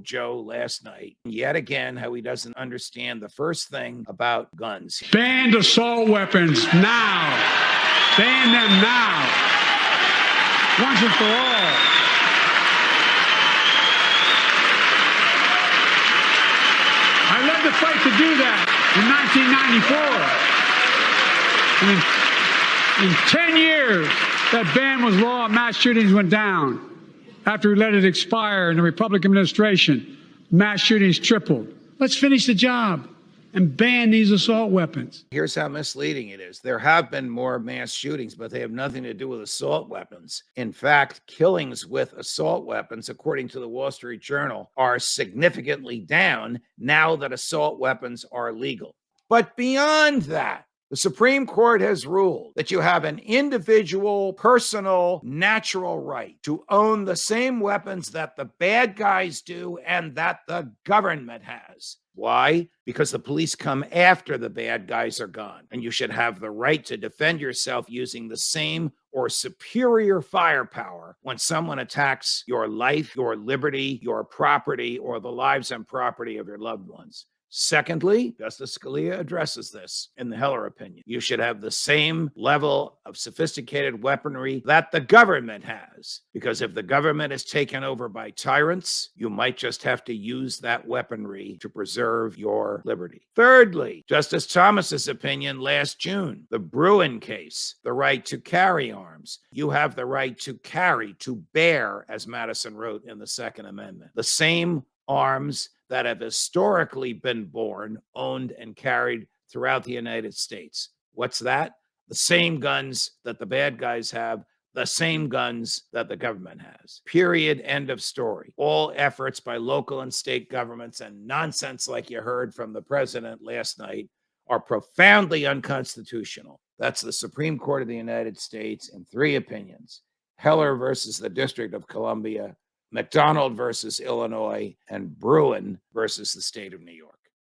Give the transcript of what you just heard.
told Joe last night, yet again, how he doesn't understand the first thing about guns. Ban assault weapons now. Ban them now. Once and for all. I led the fight to do that in 1994. And in 10 years, that ban was law and mass shootings went down. After we let it expire in the Republican administration, mass shootings tripled. Let's finish the job and ban these assault weapons. Here's how misleading it is. There have been more mass shootings, but they have nothing to do with assault weapons. In fact, killings with assault weapons, according to the Wall Street Journal, are significantly down now that assault weapons are legal. But beyond that, the Supreme Court has ruled that you have an individual, personal, natural right to own the same weapons that the bad guys do and that the government has. Why? Because the police come after the bad guys are gone, and you should have the right to defend yourself using the same or superior firepower when someone attacks your life, your liberty, your property, or the lives and property of your loved ones. Secondly, Justice Scalia addresses this in the Heller opinion. You should have the same level of sophisticated weaponry that the government has, because if the government is taken over by tyrants, you might just have to use that weaponry to preserve your liberty. Thirdly, Justice Thomas's opinion last June, the Bruen case, the right to carry arms. You have the right to carry, to bear, as Madison wrote in the Second Amendment, the same arms that have historically been born, owned, and carried throughout the United States. What's that? The same guns that the bad guys have, the same guns that the government has. Period. End of story. All efforts by local and state governments and nonsense like you heard from the president last night are profoundly unconstitutional. That's the Supreme Court of the United States in 3 opinions: Heller versus the District of Columbia, McDonald versus Illinois, and Bruen versus the state of New York.